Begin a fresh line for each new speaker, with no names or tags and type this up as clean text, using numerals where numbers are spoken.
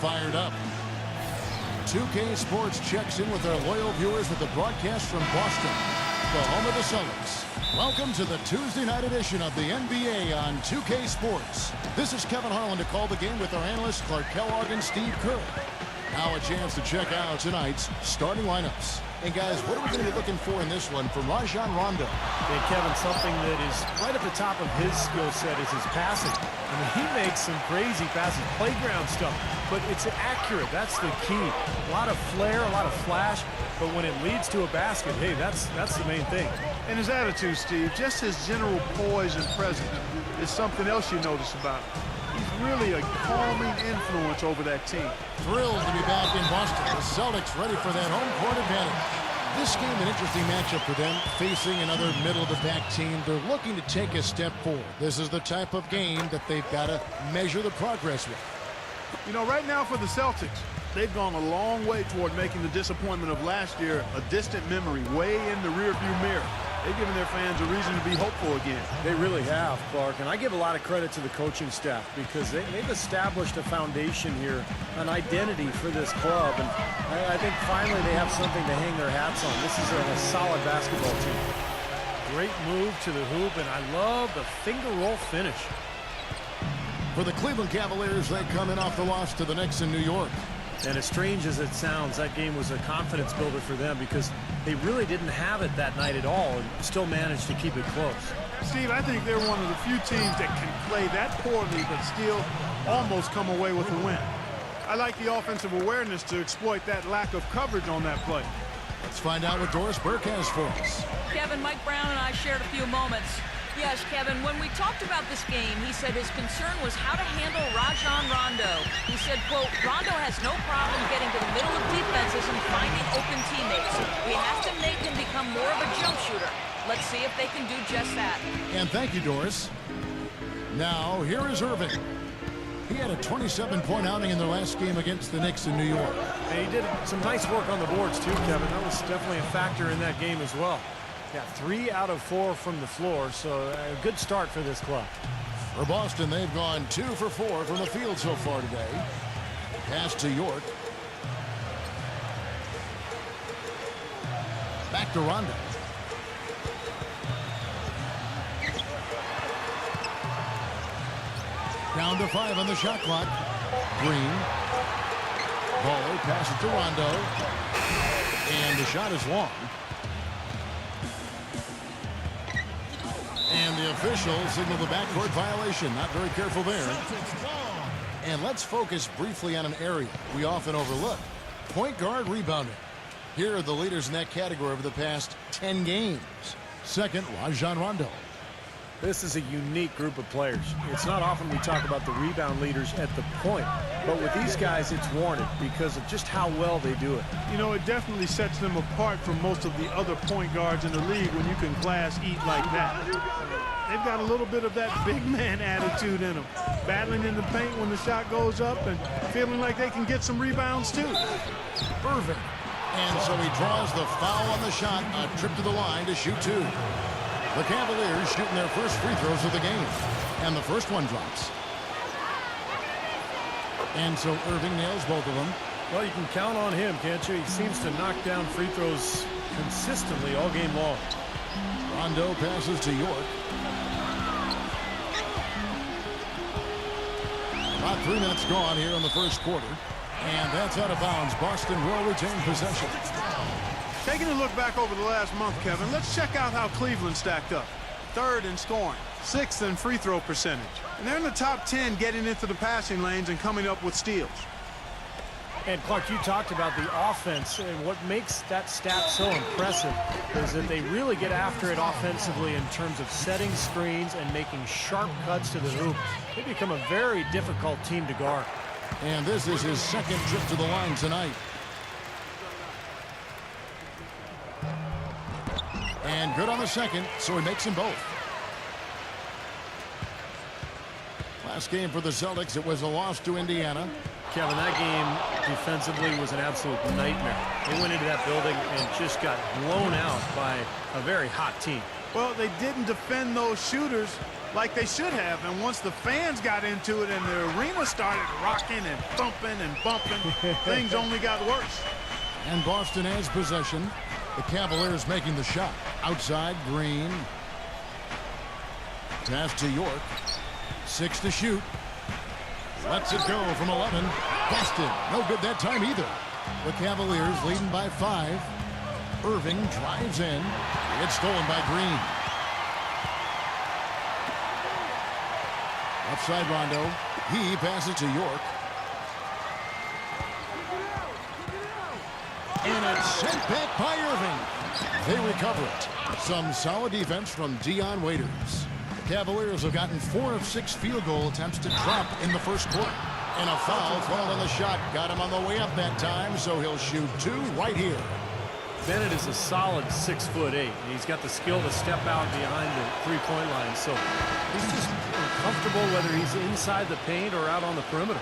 fired up. 2K Sports checks in with our loyal viewers with the broadcast from Boston, the home of the Celtics. Welcome to the Tuesday night edition of the NBA on 2K Sports. This is Kevin Harlan to call the game with our analysts Clark Kellogg and Steve Kerr. Now a chance to check out tonight's starting lineups. And guys, what are we going to be looking for in this one from Rajon Rondo?
And Kevin, something that is right at the top of his skill set is his passing. I mean, he makes some crazy passes, playground stuff, but it's accurate. That's the key. A lot of flair, a lot of flash, but when it leads to a basket, hey, that's the main thing.
And his attitude, Steve, just his general poise and presence is something else you notice about him. He's really a calming influence over that team.
Thrilled to be back in Boston. The Celtics ready for that home court advantage. This game, an interesting matchup for them, facing another middle-of-the-pack team. They're looking to take a step forward. This is the type of game that they've got to measure the progress with.
You know, right now for the Celtics, they've gone a long way toward making the disappointment of last year a distant memory, way in the rearview mirror. They've given their fans a reason to be hopeful again.
They really have, Clark, and I give a lot of credit to the coaching staff because they've established a foundation here, an identity for this club, and I think finally they have something to hang their hats on. This is a solid basketball team. Great move to the hoop, and I love the finger roll finish.
For the Cleveland Cavaliers, they come in off the loss to the Knicks in New York.
And as strange as it sounds, that game was a confidence builder for them because they really didn't have it that night at all and still managed to keep it close.
Steve, I think they're one of the few teams that can play that poorly but still almost come away with a win. I like the offensive awareness to exploit that lack of coverage on that play.
Let's find out what Doris Burke has for us.
Kevin, Mike Brown and I shared a few moments. Yes, Kevin, when we talked about this game, he said his concern was how to handle Rajon Rondo. He said, quote, Rondo has no problem getting to the middle of defenses and finding open teammates. We have to make him become more of a jump shooter. Let's see if they can do just that.
And thank you, Doris. Now, here is Irving. He had a 27-point outing in their last game against the Knicks in New York.
And he did some nice work on the boards, too, Kevin. That was definitely a factor in that game as well. Yeah, 3 out of 4 from the floor, so a good start for this club.
For Boston, they've gone 2 for 4 from the field so far today. Pass to York. Back to Rondo. Down to 5 on the shot clock. Green. Baller passes to Rondo. And the shot is long. And the official signaled the backcourt violation. Not very careful there. And let's focus briefly on an area we often overlook. Point guard rebounding. Here are the leaders in that category over the past 10 games. Second, Rajon Rondo.
This is a unique group of players. It's not often we talk about the rebound leaders at the point, but with these guys, it's warranted because of just how well they do it.
You know, it definitely sets them apart from most of the other point guards in the league when you can class eat like that. They've got a little bit of that big man attitude in them, battling in the paint when the shot goes up and feeling like they can get some rebounds too.
Irving. And so he draws the foul on the shot, a trip to the line to shoot 2. The Cavaliers shooting their first free throws of the game. And the first one drops. And so Irving nails both of them.
Well, you can count on him, can't you? He seems to knock down free throws consistently all game long.
Rondo passes to York. About 3 minutes gone here in the first quarter. And that's out of bounds. Boston will retain possession.
Taking a look back over the last month, Kevin, let's check out how Cleveland stacked up. 3rd in scoring, 6th in free throw percentage. And they're in the top 10 getting into the passing lanes and coming up with steals.
And Clark, you talked about the offense, and what makes that stat so impressive is that they really get after it offensively in terms of setting screens and making sharp cuts to the hoop. They become a very difficult team to guard.
And this is his 2nd trip to the line tonight. And good on the 2nd, so he makes them both. Last game for the Celtics, it was a loss to Indiana.
Kevin, that game defensively was an absolute nightmare. They went into that building and just got blown out by a very hot team.
Well, they didn't defend those shooters like they should have. And once the fans got into it and the arena started rocking and thumping and bumping, things only got worse.
And Boston has possession. The Cavaliers making the shot. Outside, Green. Pass to York. 6 to shoot. Lets it go from 11. Busted. No good that time either. The Cavaliers leading by 5. Irving drives in. It's stolen by Green. Outside Rondo. He passes to York. And it's sent back by Irving. They recover it. Some solid defense from Dion Waiters. The Cavaliers have gotten 4 of 6 field goal attempts to drop in the first quarter. And a foul thrown on the shot. Got him on the way up that time, so he'll shoot 2 right here.
Bennett is a solid 6'8", and he's got the skill to step out behind the three-point line. So he's just comfortable whether he's inside the paint or out on the perimeter.